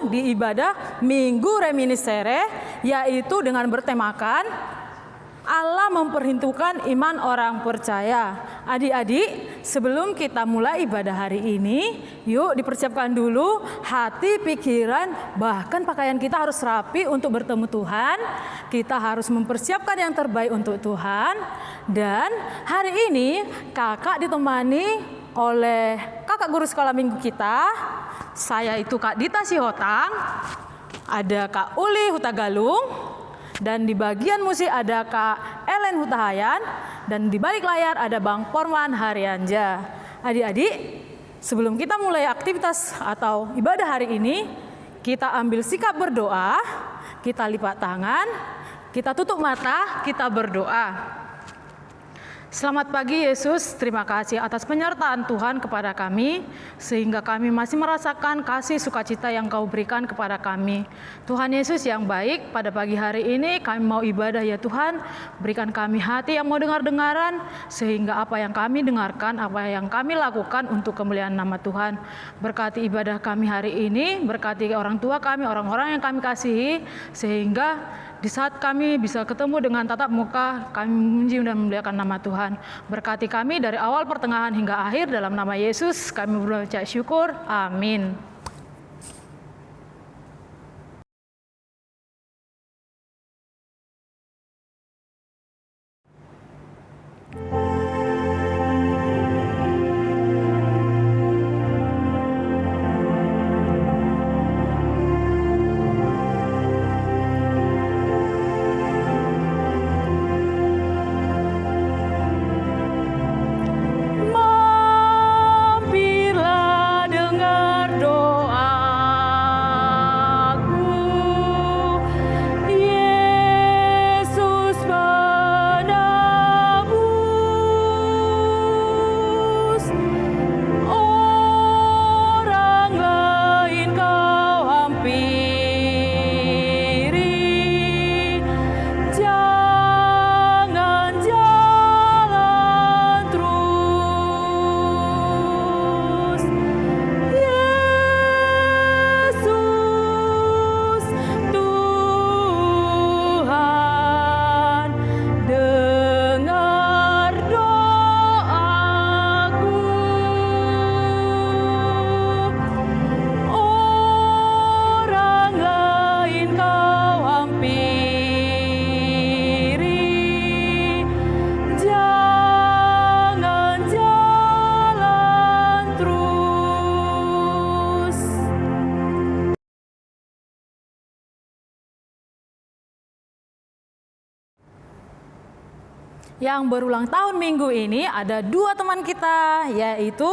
bergabung di ibadah Minggu Reminiscere, yaitu dengan bertemakan Allah memperhitungkan iman orang percaya. Adik-adik, sebelum kita mulai ibadah hari ini, yuk dipersiapkan dulu hati, pikiran, bahkan pakaian kita harus rapi untuk bertemu Tuhan. Kita harus mempersiapkan yang terbaik untuk Tuhan. Dan hari ini kakak ditemani oleh kakak guru sekolah minggu kita. Saya itu Kak Dita Sihotang, ada Kak Uli Hutagalung, dan di bagian musik ada Kak Ellen Hutahayan, dan di balik layar ada Bang Porman Haryanja. Adik-adik, sebelum kita mulai aktivitas atau ibadah hari ini, kita ambil sikap berdoa, kita lipat tangan, kita tutup mata, kita berdoa. Selamat pagi Yesus, terima kasih atas penyertaan Tuhan kepada kami, sehingga kami masih merasakan kasih sukacita yang Kau berikan kepada kami. Tuhan Yesus yang baik, pada pagi hari ini kami mau ibadah ya Tuhan, berikan kami hati yang mau dengar-dengaran, sehingga apa yang kami dengarkan, apa yang kami lakukan untuk kemuliaan nama Tuhan. Berkati ibadah kami hari ini, berkati orang tua kami, orang-orang yang kami kasihi, sehingga di saat kami bisa ketemu dengan tatap muka, kami memuji dan memuliakan nama Tuhan. Berkati kami dari awal, pertengahan, hingga akhir. Dalam nama Yesus kami berucap syukur. Amin. Yang berulang tahun minggu ini ada dua teman kita, yaitu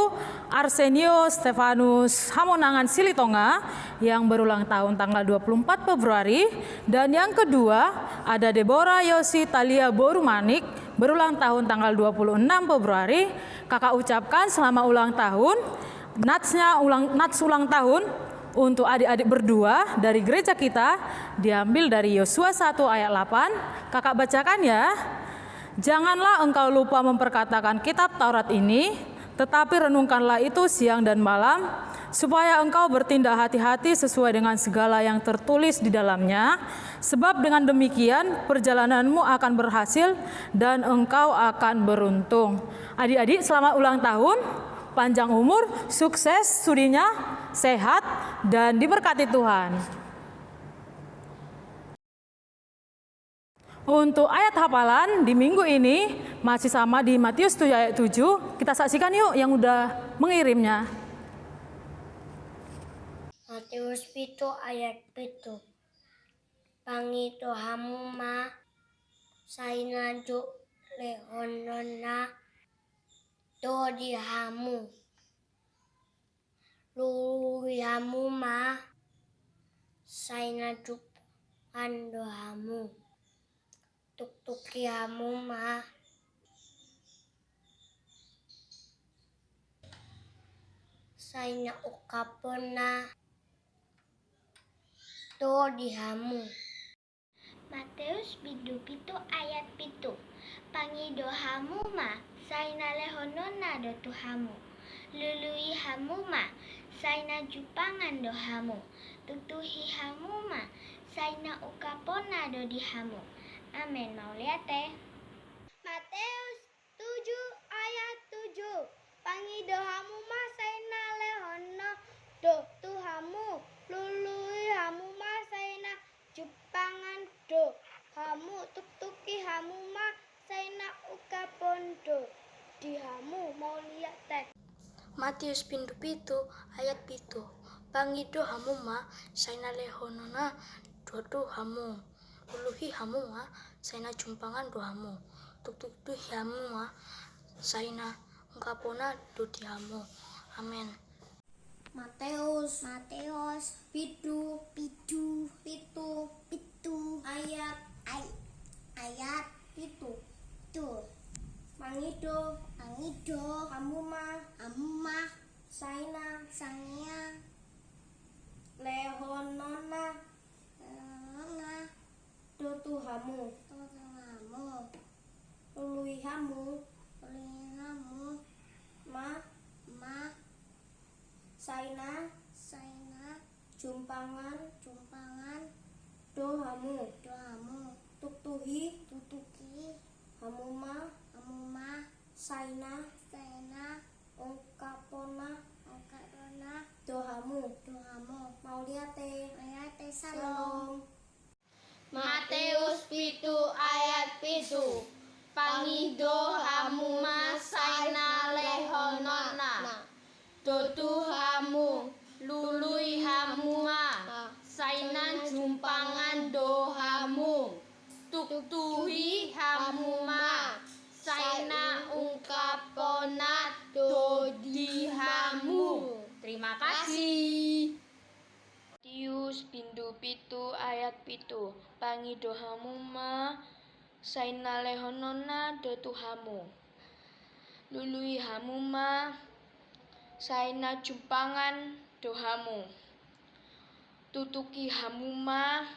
Arsenio Stefanus Hamonangan Silitonga yang berulang tahun tanggal 24 Februari, dan yang kedua ada Deborah Yosi Talia Borumanik berulang tahun tanggal 26 Februari. Kakak ucapkan selamat ulang tahun. Nats ulang tahun untuk adik-adik berdua dari gereja kita diambil dari Yosua 1 ayat 8. Kakak bacakan ya. Janganlah engkau lupa memperkatakan kitab Taurat ini, tetapi renungkanlah itu siang dan malam, supaya engkau bertindak hati-hati sesuai dengan segala yang tertulis di dalamnya. Sebab dengan demikian perjalananmu akan berhasil dan engkau akan beruntung. Adik-adik, selamat ulang tahun, panjang umur, sukses studinya, sehat, dan diberkati Tuhan. Untuk ayat hafalan di minggu ini masih sama di Matius 7 ayat 7. Kita saksikan yuk yang udah mengirimnya. Matius 7 ayat 7. Pangi Tuhamu ma saina juk lehonona do dihamu. Luyamu ma saina juk andohamu. Tuk-tukiamu ma saina ukapona to dihamu. Matius 7 ayat 7. Pangidohamu ma saina lehonona do tuhamu. Lului hamu ma saina jupangan dohamu. tutuhi hamu ma saina ukapona do di hamu. Amin. Mau lihat teh? Matius 7 ayat 7. Pangido hamu ma saina lehono do tuhamu. Lului hamu ma saina jupangan do hamu. Tuktuki hamu ma saina ukapondo di hamu. Mau lihat teh? Matius pintu pitu ayat pitu. Pangido hamuma saina lehonona dotu hamu. Luluhi hamuma saina jumpangan do hamu. Tuktuki hamuma saina ungkapona do di hamu. Amin. Matius pitu ayat pitu. Mangido hamuma saina lehonona dotu hamu. Lului hamu ma saina jumpangan do hamu. Tuktuhi hamuma saina ungkapona do hamu. Mau lihat teh? Salam. Matius pitu ayat pitu. Pangido hamuma saina lehonona dotu hamu. Lului hamuma saina jumpangan do hamu. Tuktuhi hamuma saina ungkapona do di hamu. Terima kasih. Matius pintu pitu ayat pitu. Pangido hamuma saina lehonona dotu hamu. Lului hamuma saina jumpangan do hamu. Tutuki hamuma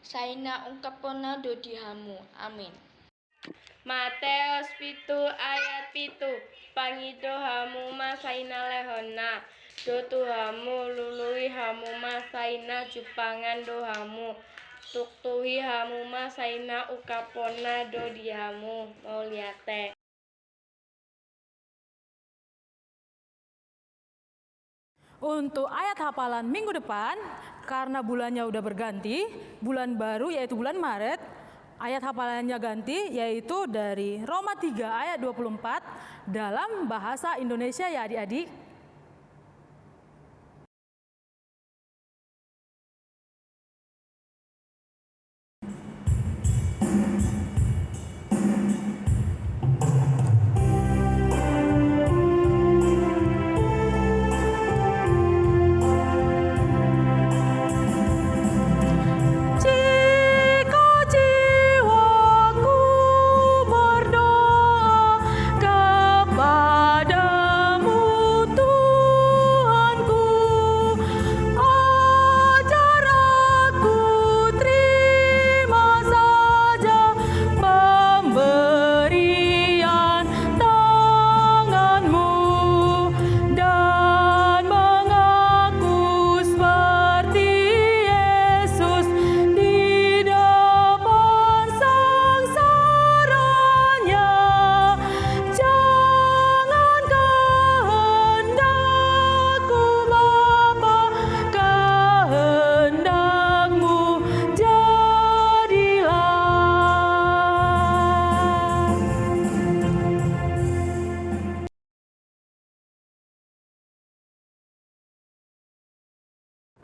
saina ungkapona do di hamu. Amin. Matius pitu ayat pitu. Pangido hamuma saina lehona dotu hamu. Lului hamuma saina jupangan do hamu. Tuktuhi hamuma saina ukapona do di hamu. Mau lihat teh? Untuk ayat hafalan minggu depan, karena bulannya udah berganti, bulan baru yaitu bulan Maret, ayat hafalannya ganti yaitu dari Roma 3 ayat 24 dalam bahasa Indonesia ya adik-adik.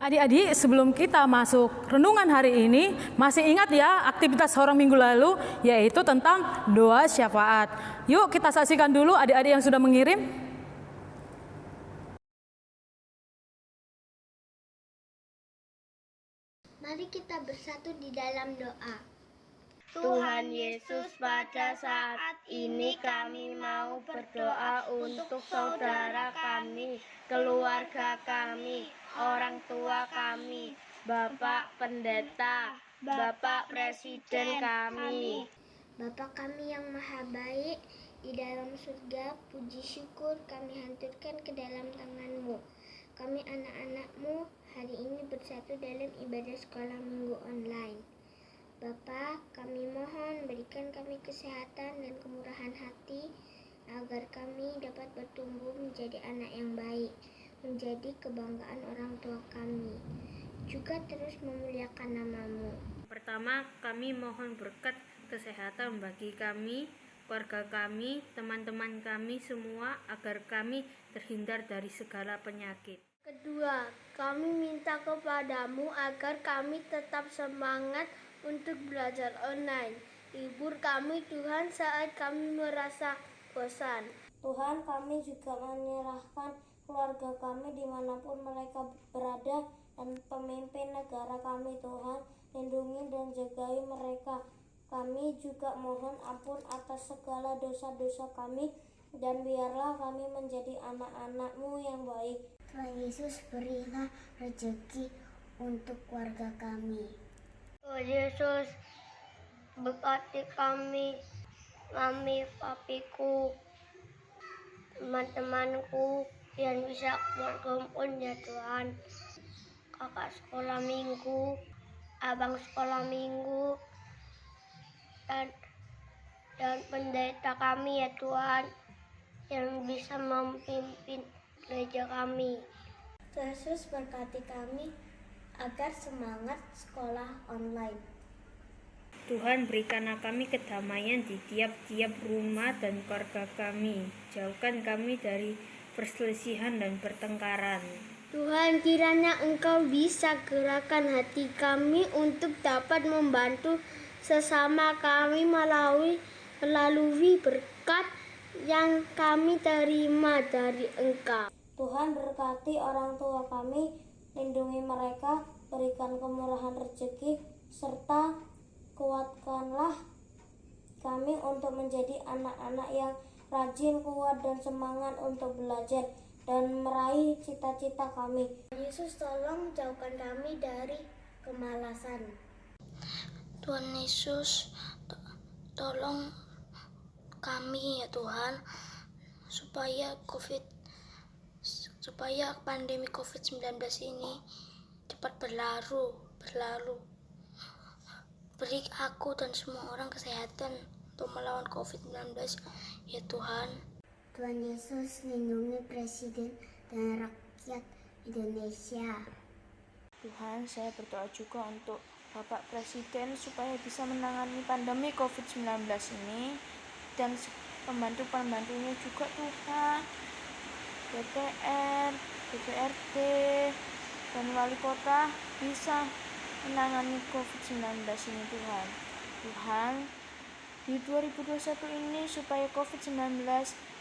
Adik-adik, sebelum kita masuk renungan hari ini, masih ingat ya aktivitas orang minggu lalu, yaitu tentang doa syafaat. Yuk kita saksikan dulu adik-adik yang sudah mengirim. Mari kita bersatu di dalam doa. Tuhan Yesus, pada saat ini kami mau berdoa untuk saudara kami, keluarga kami, orang tua kami, Bapak Pendeta, Bapak Presiden kami. Bapa kami yang maha baik, di dalam surga, puji syukur kami haturkan ke dalam tangan-Mu. Kami anak-anak-Mu hari ini bersatu dalam ibadah sekolah minggu online. Bapa, kami mohon berikan kami kesehatan dan kemurahan hati agar kami dapat bertumbuh menjadi anak yang baik, menjadi kebanggaan orang tua kami, juga terus memuliakan nama-Mu. Pertama, kami mohon berkat kesehatan bagi kami, keluarga kami, teman-teman kami semua, agar kami terhindar dari segala penyakit. Kedua, kami minta kepadamu agar kami tetap semangat untuk belajar online. Hibur kami Tuhan saat kami merasa bosan. Tuhan, kami juga menyerahkan keluarga kami dimanapun mereka berada dan pemimpin negara kami. Tuhan, lindungi dan jagai mereka. Kami juga mohon ampun atas segala dosa-dosa kami dan biarlah kami menjadi anak-anak-Mu yang baik. Tuhan Yesus, berilah rezeki untuk keluarga kami. Tuhan Yesus, berkati kami, mami, papiku, teman-temanku yang bisa berkumpul ya Tuhan. Kakak sekolah minggu, abang sekolah minggu, dan pendeta kami ya Tuhan, yang bisa memimpin gereja kami. Tuhan Yesus, berkati kami agar semangat sekolah online. Tuhan, berikanlah kami kedamaian di tiap-tiap rumah dan keluarga kami. Jauhkan kami dari perselisihan dan pertengkaran. Tuhan, kiranya Engkau bisa gerakan hati kami untuk dapat membantu sesama kami melalui berkat yang kami terima dari Engkau. Tuhan, berkati orang tua kami, lindungi mereka, berikan kemurahan rezeki, serta kuatkanlah kami untuk menjadi anak-anak yang rajin, kuat, dan semangat untuk belajar dan meraih cita-cita kami. Yesus, tolong jauhkan kami dari kemalasan. Tuhan Yesus, tolong kami ya Tuhan, supaya pandemi COVID-19 ini cepat berlalu. Beri aku dan semua orang kesehatan untuk melawan COVID-19 ya Tuhan. Tuhan Yesus, lindungi Presiden dan rakyat Indonesia. Tuhan, saya berdoa juga untuk Bapak Presiden supaya bisa menangani pandemi COVID-19 ini dan pembantu-pembantunya juga Tuhan, DPR, DPRD, dan wali kota bisa menangani COVID-19 ini Tuhan. Tuhan, di 2021 ini supaya COVID-19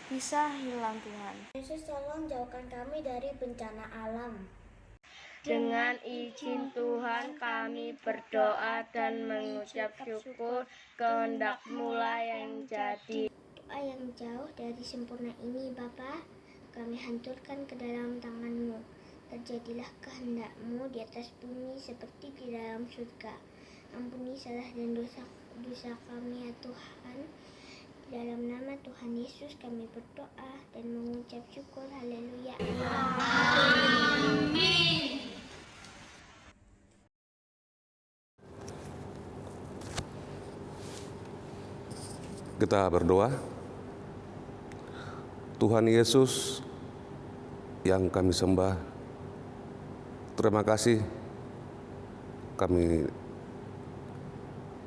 bisa hilang Tuhan. Yesus, tolong jauhkan kami dari bencana alam. Dengan izin Tuhan kami berdoa dan mengucap syukur kehendak-Mu lah yang jadi. Doa yang jauh dari sempurna ini Bapa, kami hanturkan ke dalam tangan-Mu. Terjadilah kehendak-Mu di atas bumi seperti di dalam surga. Ampuni salah dan dosa kami ya Tuhan. Di dalam nama Tuhan Yesus kami berdoa dan mengucap syukur. Haleluya. Kita berdoa. Tuhan Yesus yang kami sembah, terima kasih kami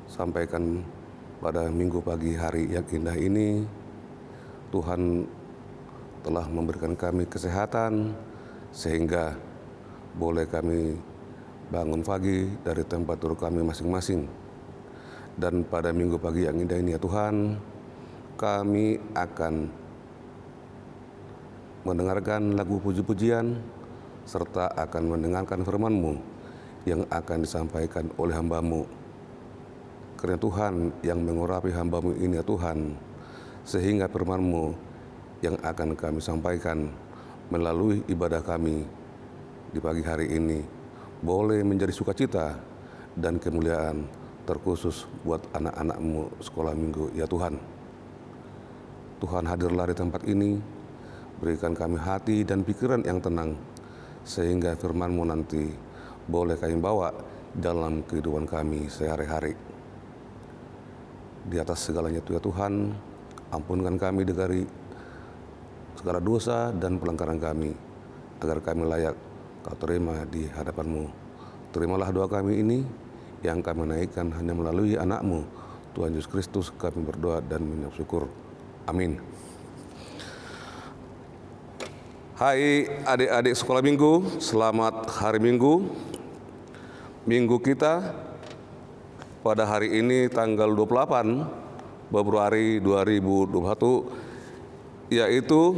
sampaikan pada minggu pagi hari yang indah ini. Tuhan telah memberikan kami kesehatan sehingga boleh kami bangun pagi dari tempat tidur kami masing-masing. Dan pada minggu pagi yang indah ini ya Tuhan, kami akan mendengarkan lagu puji-pujian serta akan mendengarkan firman-Mu yang akan disampaikan oleh hamba-Mu. Karena Tuhan yang mengurapi hamba-Mu ini ya Tuhan, sehingga firman-Mu yang akan kami sampaikan melalui ibadah kami di pagi hari ini boleh menjadi sukacita dan kemuliaan terkhusus buat anak-anak-Mu sekolah minggu ya Tuhan. Tuhan, hadirlah di tempat ini, berikan kami hati dan pikiran yang tenang sehingga firman-Mu nanti boleh kami bawa dalam kehidupan kami sehari-hari. Di atas segalanya ya Tuhan, ampunkan kami dari segala dosa dan pelanggaran kami, agar kami layak Kau terima di hadapan-Mu. Terimalah doa kami ini yang kami naikkan hanya melalui anak-Mu, Tuhan Yesus Kristus, kami berdoa dan mengucap syukur. Amin. Hai adik-adik sekolah minggu, selamat hari Minggu. Minggu kita pada hari ini tanggal 28 Februari 2021, yaitu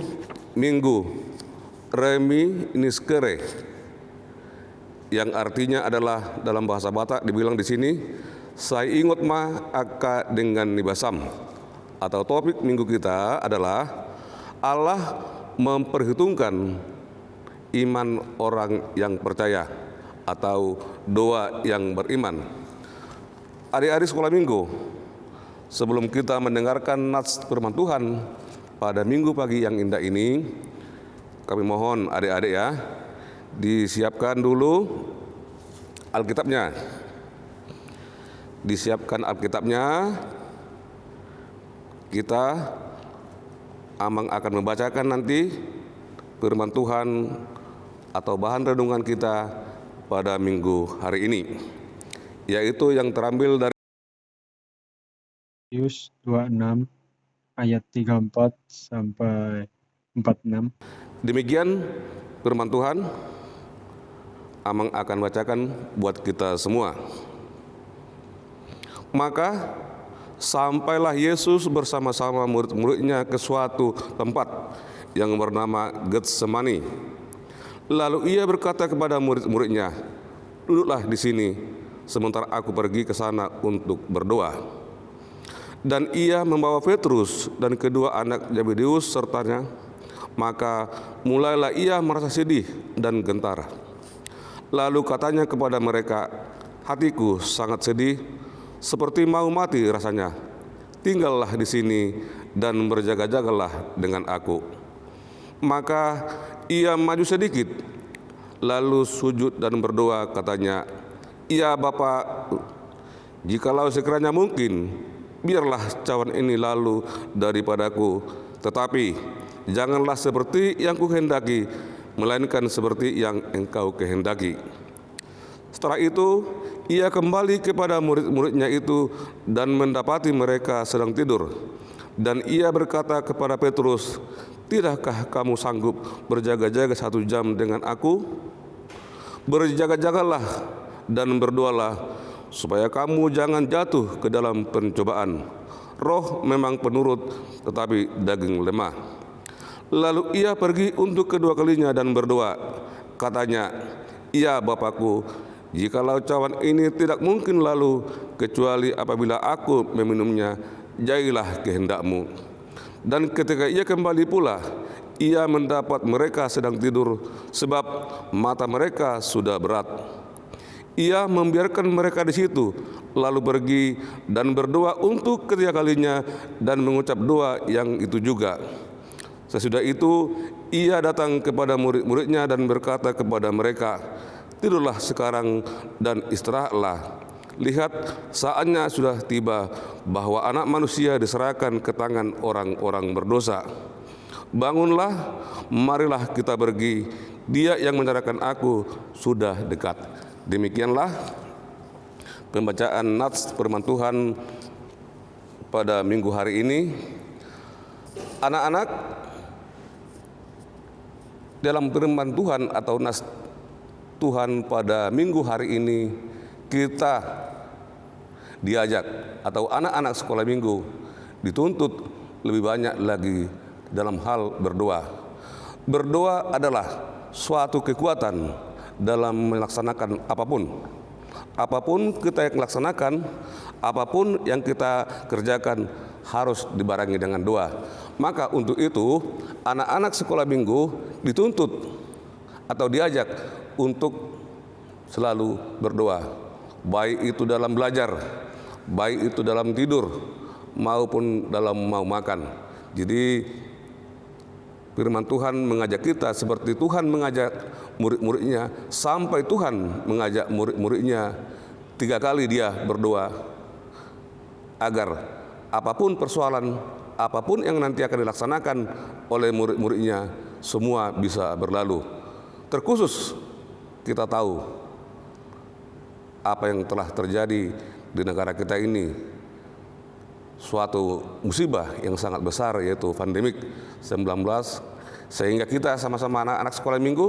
Minggu Remi Niskere, yang artinya adalah dalam bahasa Batak dibilang di sini, saya ingat mah aka dengan nibasam. Atau topik minggu kita adalah Allah memperhitungkan iman orang yang percaya atau doa yang beriman. Adik-adik sekolah minggu, sebelum kita mendengarkan nats firman Tuhan pada minggu pagi yang indah ini, kami mohon adik-adik ya, disiapkan dulu Alkitabnya. Disiapkan Alkitabnya. Kita Amang akan membacakan nanti firman Tuhan atau bahan renungan kita pada minggu hari ini, yaitu yang terambil dari Matius 26 ayat 34 sampai 46. Demikian firman Tuhan, Amang akan bacakan buat kita semua. Maka sampailah Yesus bersama-sama murid-muridnya ke suatu tempat yang bernama Getsemani. Lalu ia berkata kepada murid-muridnya, duduklah di sini sementara aku pergi ke sana untuk berdoa. Dan ia membawa Petrus dan kedua anak Zebedeus sertanya. Maka mulailah ia merasa sedih dan gentar. Lalu katanya kepada mereka, hatiku sangat sedih, seperti mau mati rasanya. Tinggallah di sini dan berjaga-jagalah dengan aku. Maka ia maju sedikit, lalu sujud dan berdoa, katanya, ya Bapa, jikalau sekiranya mungkin, biarlah cawan ini lalu daripadaku, tetapi janganlah seperti yang kuhendaki, melainkan seperti yang Engkau kehendaki. Setelah itu, ia kembali kepada murid-muridnya itu dan mendapati mereka sedang tidur. Dan ia berkata kepada Petrus, tidakkah kamu sanggup berjaga-jaga 1 jam dengan aku? Berjaga-jagalah dan berdoalah, supaya kamu jangan jatuh ke dalam pencobaan. Roh memang penurut, tetapi daging lemah. Lalu ia pergi untuk kedua kalinya dan berdoa, katanya, ya Bapakku, jikalau cawan ini tidak mungkin lalu, kecuali apabila aku meminumnya, jadilah kehendak-Mu. Dan ketika ia kembali pula, ia mendapat mereka sedang tidur, sebab mata mereka sudah berat. Ia membiarkan mereka di situ, lalu pergi dan berdoa untuk ketiga kalinya dan mengucap doa yang itu juga. Sesudah itu, ia datang kepada murid-muridnya dan berkata kepada mereka, tidurlah sekarang dan istirahatlah. Lihat, saatnya sudah tiba bahwa Anak Manusia diserahkan ke tangan orang-orang berdosa. Bangunlah, marilah kita pergi. Dia yang menyerahkan aku sudah dekat. Demikianlah pembacaan nats firman Tuhan pada minggu hari ini. Anak-anak, dalam firman Tuhan atau nas Tuhan pada minggu hari ini, kita diajak atau anak-anak sekolah minggu dituntut lebih banyak lagi dalam hal berdoa. Berdoa adalah suatu kekuatan dalam melaksanakan apapun. Apapun kita yang laksanakan, apapun yang kita kerjakan harus dibarengi dengan doa. Maka untuk itu anak-anak sekolah minggu dituntut atau diajak untuk selalu berdoa, baik itu dalam belajar, baik itu dalam tidur, maupun dalam mau makan. Jadi Firman Tuhan mengajak kita seperti Tuhan mengajak murid-muridnya, sampai Tuhan mengajak murid-muridnya 3 kali dia berdoa agar apapun persoalan, apapun yang nanti akan dilaksanakan oleh murid-muridnya, semua bisa berlalu. Terkhusus kita tahu apa yang telah terjadi di negara kita ini, suatu musibah yang sangat besar, yaitu pandemik 19, sehingga kita sama-sama anak-anak sekolah minggu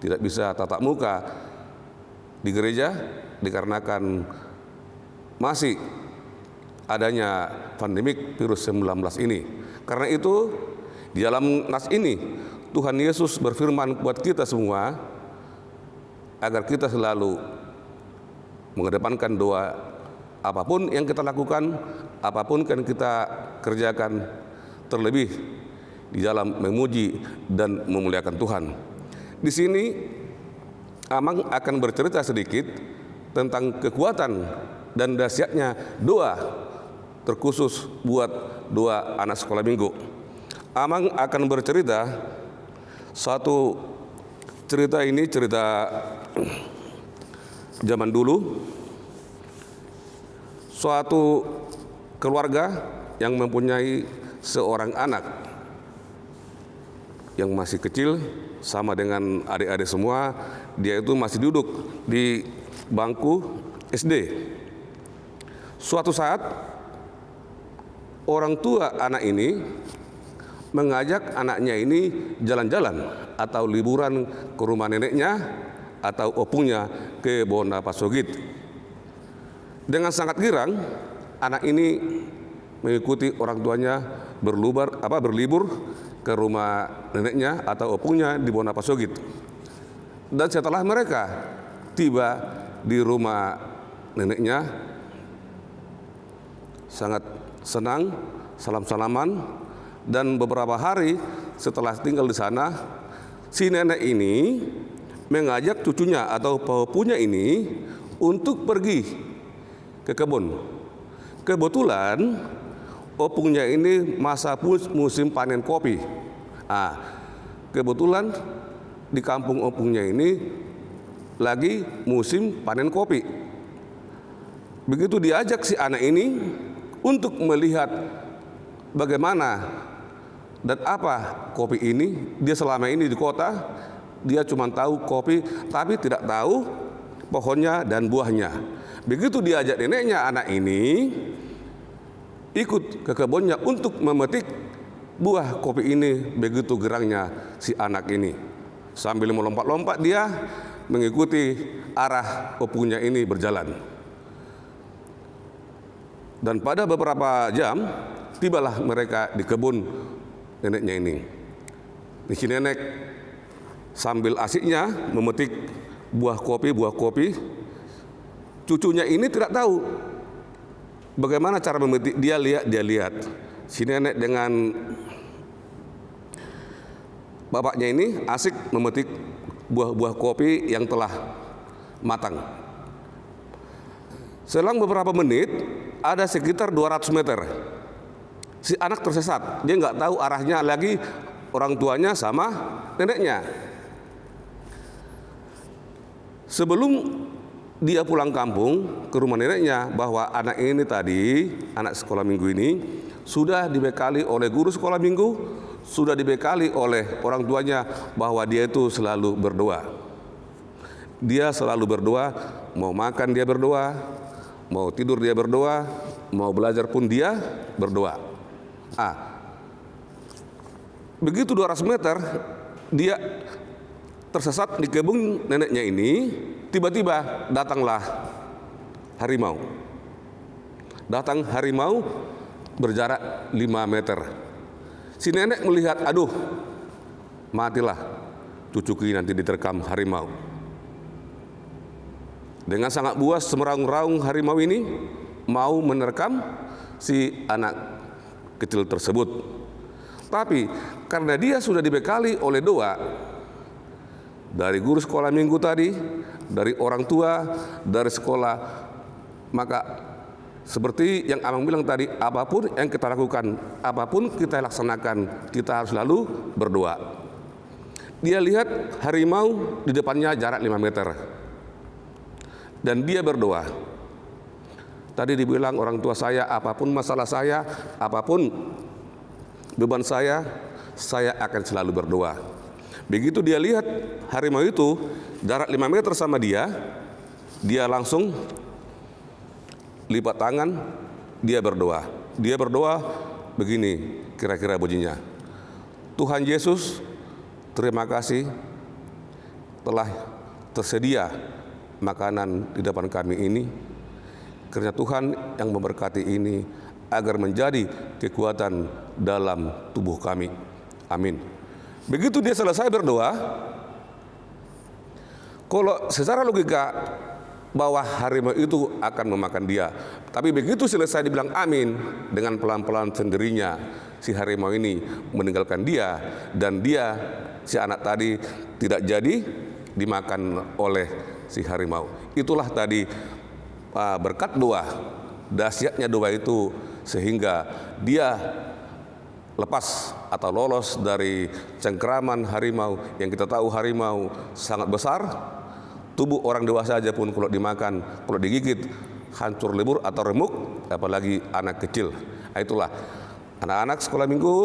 tidak bisa tatap muka di gereja dikarenakan masih adanya pandemik virus 19 ini. Karena itu di dalam nas ini Tuhan Yesus berfirman buat kita semua agar kita selalu mengedepankan doa. Apapun yang kita lakukan, apapun yang kita kerjakan, terlebih di dalam memuji dan memuliakan Tuhan. Di sini Amang akan bercerita sedikit tentang kekuatan dan dahsyatnya doa, terkhusus buat doa anak sekolah minggu. Amang akan bercerita satu cerita, ini cerita zaman dulu. Suatu keluarga yang mempunyai seorang anak yang masih kecil, sama dengan adik-adik semua, dia itu masih duduk di bangku SD. Suatu saat orang tua anak ini mengajak anaknya ini jalan-jalan atau liburan ke rumah neneknya atau opungnya ke Bonapasogit. Dengan sangat girang, anak ini mengikuti orang tuanya berlibur ke rumah neneknya atau opungnya di Bonapasogit. Dan setelah mereka tiba di rumah neneknya, sangat senang, salam-salaman, dan beberapa hari setelah tinggal di sana, si nenek ini mengajak cucunya atau papunya ini untuk pergi ke kebun. Kebetulan opungnya ini masa musim panen kopi. Kebetulan di kampung opungnya ini lagi musim panen kopi. Begitu diajak si anak ini untuk melihat bagaimana dan apa kopi ini. Dia selama ini di kota, dia cuma tahu kopi tapi tidak tahu pohonnya dan buahnya. Begitu diajak neneknya, anak ini ikut ke kebunnya untuk memetik buah kopi ini. Begitu gerangnya si anak ini, sambil melompat-lompat dia mengikuti arah opungnya ini berjalan. Dan pada beberapa jam tibalah mereka di kebun neneknya ini. Si nenek sambil asiknya memetik buah kopi. Cucunya ini tidak tahu bagaimana cara memetik. Dia lihat si nenek dengan bapaknya ini asik memetik buah-buah kopi yang telah matang. Selang beberapa menit, ada sekitar 200 meter, si anak tersesat. Dia nggak tahu arahnya lagi, orang tuanya sama neneknya. Sebelum dia pulang kampung ke rumah neneknya, bahwa anak ini tadi, anak sekolah minggu ini, sudah dibekali oleh guru sekolah minggu, sudah dibekali oleh orang tuanya bahwa dia itu selalu berdoa. Dia selalu berdoa, mau makan dia berdoa, mau tidur dia berdoa, mau belajar pun dia berdoa. Begitu 200 meter, dia tersesat di kebun neneknya ini. Tiba-tiba datanglah harimau. Datang harimau berjarak 5 meter. Si nenek melihat, aduh, matilah cucuku nanti diterkam harimau. Dengan sangat buas semeraung-raung harimau ini mau menerkam si anak kecil tersebut. Tapi karena dia sudah dibekali oleh doa dari guru sekolah minggu tadi, dari orang tua, dari sekolah, maka Seperti yang Amang bilang tadi, apapun yang kita lakukan, apapun kita laksanakan, kita harus selalu berdoa. Dia lihat harimau di depannya jarak 5 meter. Dan dia berdoa. Tadi dibilang orang tua saya, apapun masalah saya, apapun beban saya akan selalu berdoa. Begitu dia lihat harimau itu jarak 5 meter sama dia langsung lipat tangan, dia berdoa. Dia berdoa begini, kira-kira bunyinya. Tuhan Yesus, terima kasih telah tersedia makanan di depan kami ini. Karena Tuhan yang memberkati ini agar menjadi kekuatan dalam tubuh kami. Amin. Begitu dia selesai berdoa, kalau secara logika bahwa harimau itu akan memakan dia. Tapi begitu selesai dibilang amin, dengan pelan-pelan sendirinya si harimau ini meninggalkan dia, dan dia, si anak tadi, tidak jadi dimakan oleh si harimau. Itulah tadi berkat doa, dahsyatnya doa itu, sehingga dia lepas atau lolos dari cengkeraman harimau. Yang kita tahu harimau sangat besar. Tubuh orang dewasa aja pun kalau dimakan, kalau digigit, hancur lebur atau remuk, apalagi anak kecil. Itulah anak-anak sekolah minggu,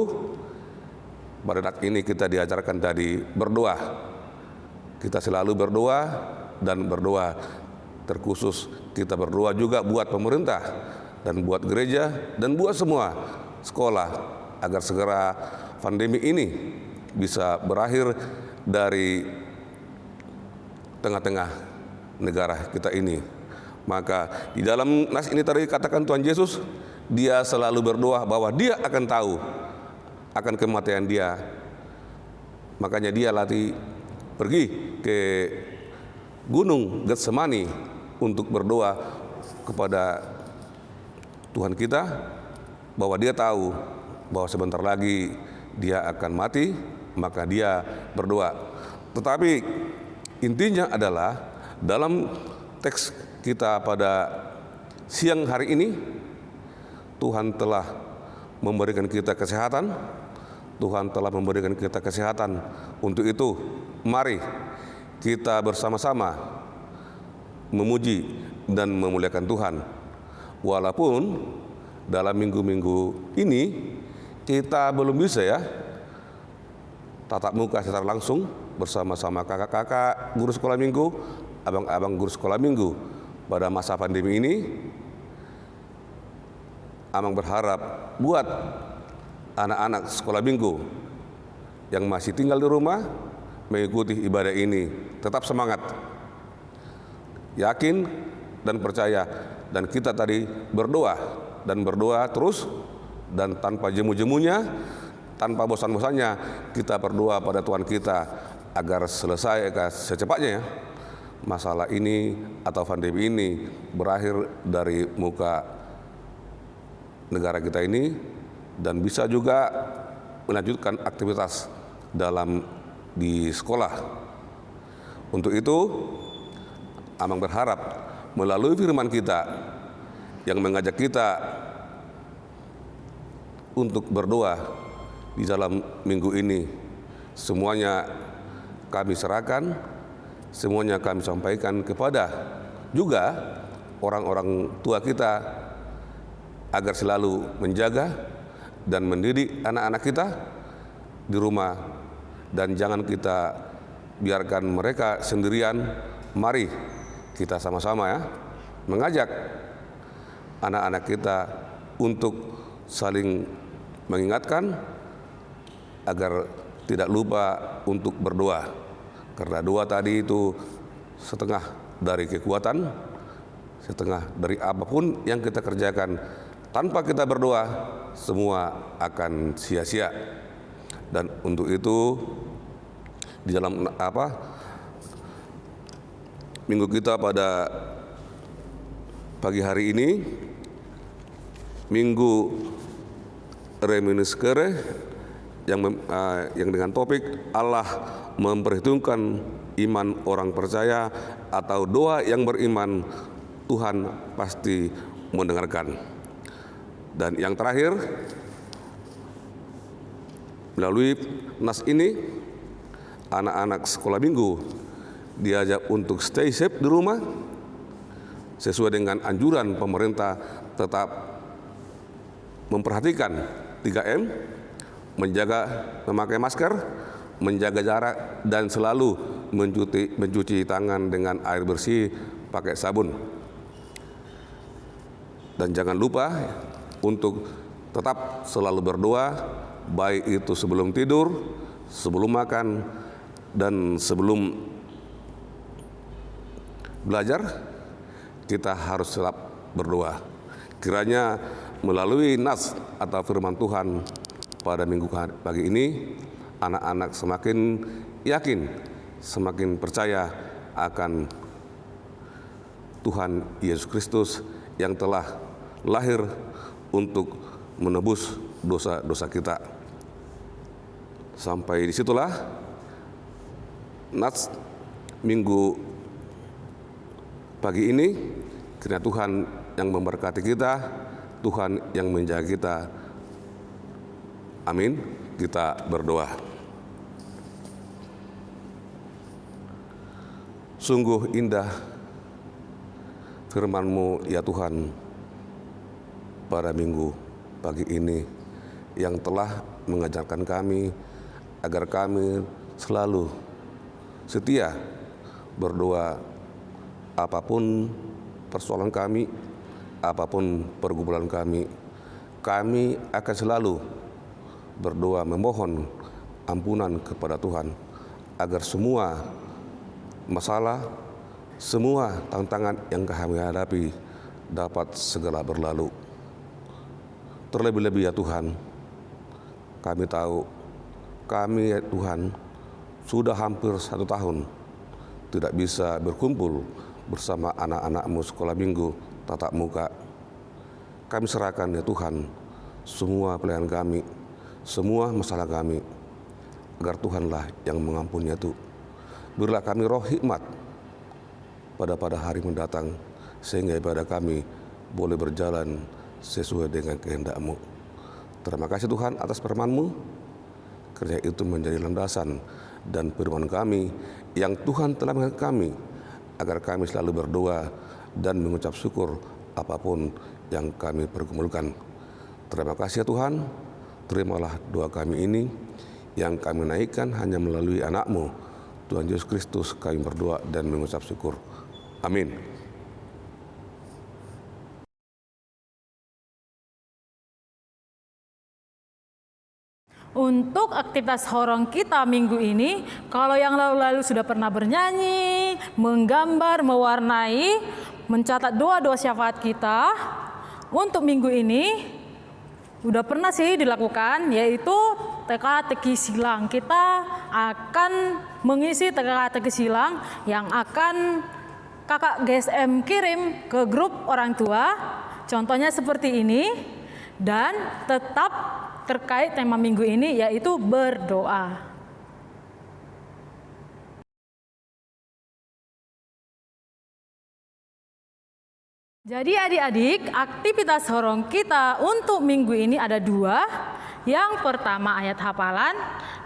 pada saat ini kita diajarkan tadi berdoa. Kita selalu berdoa, dan berdoa terkhusus kita berdoa juga buat pemerintah, dan buat gereja, dan buat semua sekolah, agar segera pandemi ini bisa berakhir dari tengah-tengah negara kita ini. Maka di dalam nas ini tadi katakan Tuhan Yesus, dia selalu berdoa bahwa dia akan tahu akan kematian dia. Makanya dia pergi ke Gunung Getsemani untuk berdoa kepada Tuhan kita, bahwa dia tahu bahwa sebentar lagi dia akan mati, maka dia berdoa. Tetapi intinya adalah dalam teks kita pada siang hari ini, Tuhan telah memberikan kita kesehatan. Tuhan telah memberikan kita kesehatan. Untuk itu, mari kita bersama-sama memuji dan memuliakan Tuhan. Walaupun dalam minggu-minggu ini kita belum bisa tatap muka secara langsung bersama-sama kakak-kakak guru sekolah minggu, abang-abang guru sekolah minggu pada masa pandemi ini. Amang berharap buat anak-anak sekolah minggu yang masih tinggal di rumah mengikuti ibadah ini tetap semangat, yakin dan percaya, dan kita tadi berdoa terus, dan tanpa jemu-jemunya, tanpa bosan-bosannya kita berdoa pada Tuhan kita agar selesai secepatnya masalah ini atau pandemi ini berakhir dari muka negara kita ini, dan bisa juga melanjutkan aktivitas di sekolah. Untuk itu, Amang berharap melalui firman kita yang mengajak kita untuk berdoa di dalam minggu ini, semuanya kami serahkan, semuanya kami sampaikan kepada juga orang-orang tua kita, agar selalu menjaga dan mendidik anak-anak kita di rumah, dan jangan kita biarkan mereka sendirian. Mari kita sama-sama mengajak anak-anak kita untuk saling mengingatkan agar tidak lupa untuk berdoa, karena doa tadi itu setengah dari kekuatan, setengah dari apapun yang kita kerjakan. Tanpa kita berdoa, semua akan sia-sia. Dan untuk itu, di dalam minggu kita pada pagi hari ini, Minggu Reminiscere, yang dengan topik Allah memperhitungkan iman orang percaya, atau doa yang beriman, Tuhan pasti mendengarkan. Dan yang terakhir, melalui nas ini, anak-anak sekolah minggu diajak untuk stay safe di rumah, sesuai dengan anjuran pemerintah tetap memperhatikan 3M, memakai masker, menjaga jarak, dan selalu mencuci tangan dengan air bersih pakai sabun. Dan jangan lupa untuk tetap selalu berdoa, baik itu sebelum tidur, sebelum makan, dan sebelum belajar. Kita harus tetap berdoa. Kiranya melalui nas atau firman Tuhan pada minggu pagi ini, anak-anak semakin yakin, semakin percaya akan Tuhan Yesus Kristus yang telah lahir untuk menebus dosa-dosa kita. Sampai disitulah nas minggu pagi ini. Kiranya Tuhan yang memberkati kita, Tuhan yang menjaga kita. Amin. Kita berdoa. Sungguh indah firman-Mu ya Tuhan pada minggu pagi ini, yang telah mengajarkan kami agar kami selalu setia berdoa apapun persoalan kami, apapun pergumulan kami akan selalu berdoa memohon ampunan kepada Tuhan agar semua masalah, semua tantangan yang kami hadapi dapat segera berlalu. Terlebih-lebih ya Tuhan, kami tahu kami ya Tuhan sudah hampir 1 tahun tidak bisa berkumpul bersama anak-anak-Mu sekolah minggu tatap muka. Kami serahkan ya Tuhan semua pelayan kami, semua masalah kami, agar Tuhanlah yang mengampuni itu. Berilah kami roh hikmat pada hari mendatang, sehingga ibadah kami boleh berjalan sesuai dengan kehendak-Mu. Terima kasih Tuhan atas firman-Mu, kerja itu menjadi landasan dan firman kami yang Tuhan telah mengingatkan kami, agar kami selalu berdoa dan mengucap syukur apapun yang kami pergumulkan. Terima kasih ya Tuhan, terimalah doa kami ini yang kami naikkan hanya melalui anak-Mu, Tuhan Yesus Kristus. Kami berdoa dan mengucap syukur. Amin. Untuk aktivitas horong kita minggu ini, kalau yang lalu-lalu sudah pernah bernyanyi, menggambar, mewarnai, mencatat doa-doa syafaat kita, untuk minggu ini udah pernah sih dilakukan, yaitu teka-teki silang. Kita akan mengisi teka-teki silang yang akan kakak GSM kirim ke grup orang tua. Contohnya seperti ini, dan tetap terkait tema minggu ini, yaitu berdoa. Jadi adik-adik, aktivitas horong kita untuk minggu ini ada 2. Yang pertama ayat hafalan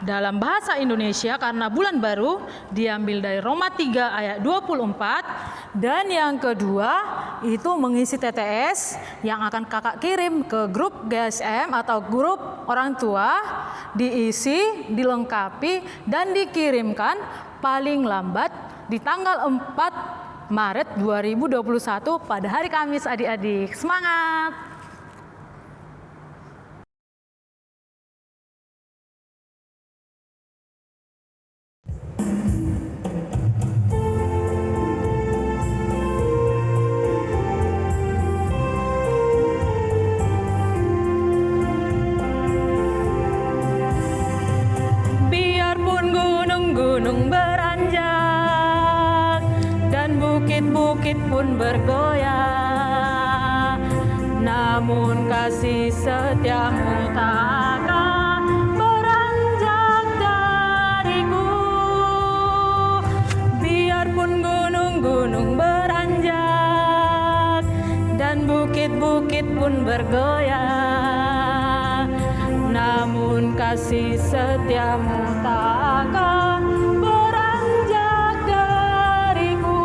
dalam bahasa Indonesia karena bulan baru, diambil dari Roma 3 ayat 24. Dan yang kedua itu mengisi TTS yang akan kakak kirim ke grup GSM atau grup orang tua, diisi, dilengkapi, dan dikirimkan paling lambat di tanggal 4 Maret 2021 pada hari Kamis adik-adik. Semangat! Gunung beranjak dan bukit-bukit pun bergoyang, namun kasih setiamu tak akan beranjak dariku. Biarpun gunung-gunung beranjak dan bukit bukit-bukit pun bergoyang, namun kasih setiamu tak akan beranjak dariku.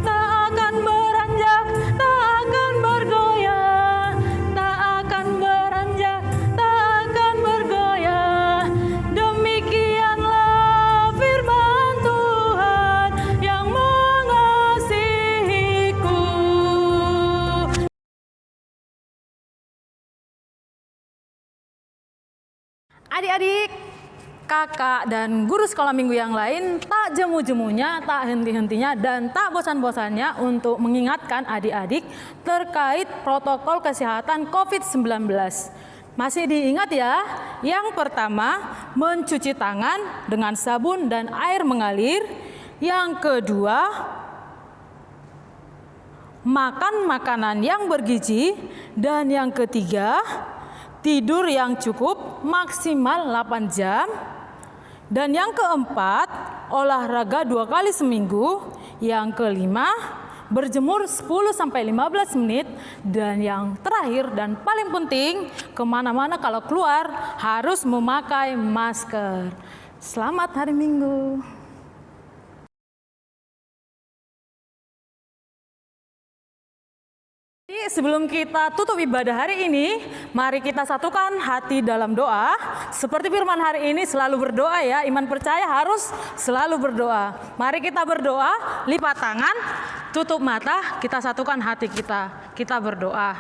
Tak akan beranjak, tak akan bergoyang, tak akan beranjak, tak akan bergoyang. Demikianlah firman Tuhan yang mengasihiku. Adik-adik, kakak, dan guru sekolah minggu yang lain tak jemu-jemunya, tak henti-hentinya, dan tak bosan-bosannya untuk mengingatkan adik-adik terkait protokol kesehatan COVID-19. Masih diingat ya? Yang pertama, mencuci tangan dengan sabun dan air mengalir. Yang kedua, makan makanan yang bergizi. Dan yang ketiga, tidur yang cukup maksimal 8 jam. Dan yang keempat, olahraga 2 kali seminggu. Yang kelima, berjemur 10-15 menit. Dan yang terakhir dan paling penting, kemana-mana kalau keluar harus memakai masker. Selamat hari Minggu. Sebelum kita tutup ibadah hari ini, mari kita satukan hati dalam doa. Seperti firman hari ini, selalu berdoa ya. Iman percaya harus selalu berdoa. Mari kita berdoa, lipat tangan, tutup mata, kita satukan hati kita. Kita berdoa.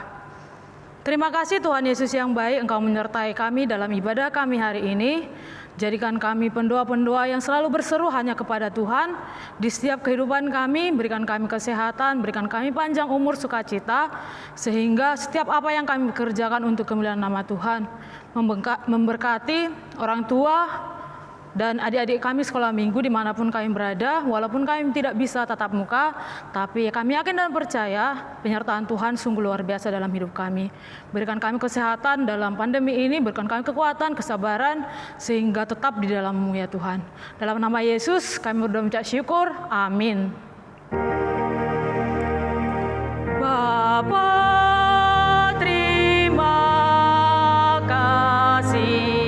Terima kasih Tuhan Yesus yang baik, Engkau menyertai kami dalam ibadah kami hari ini. Jadikan kami pendoa-pendoa yang selalu berseru hanya kepada Tuhan. Di setiap kehidupan kami, berikan kami kesehatan, berikan kami panjang umur sukacita, sehingga setiap apa yang kami kerjakan untuk kemuliaan nama Tuhan. Memberkati orang tua dan adik-adik kami sekolah minggu dimanapun kami berada, walaupun kami tidak bisa tatap muka, tapi kami yakin dan percaya penyertaan Tuhan sungguh luar biasa dalam hidup kami. Berikan kami kesehatan dalam pandemi ini, berikan kami kekuatan, kesabaran, sehingga tetap di dalam-Mu ya Tuhan. Dalam nama Yesus kami berdoa mengucap syukur, amin. Bapa, terima kasih.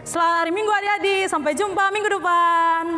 Selamat hari Minggu adik-adik, sampai jumpa minggu depan.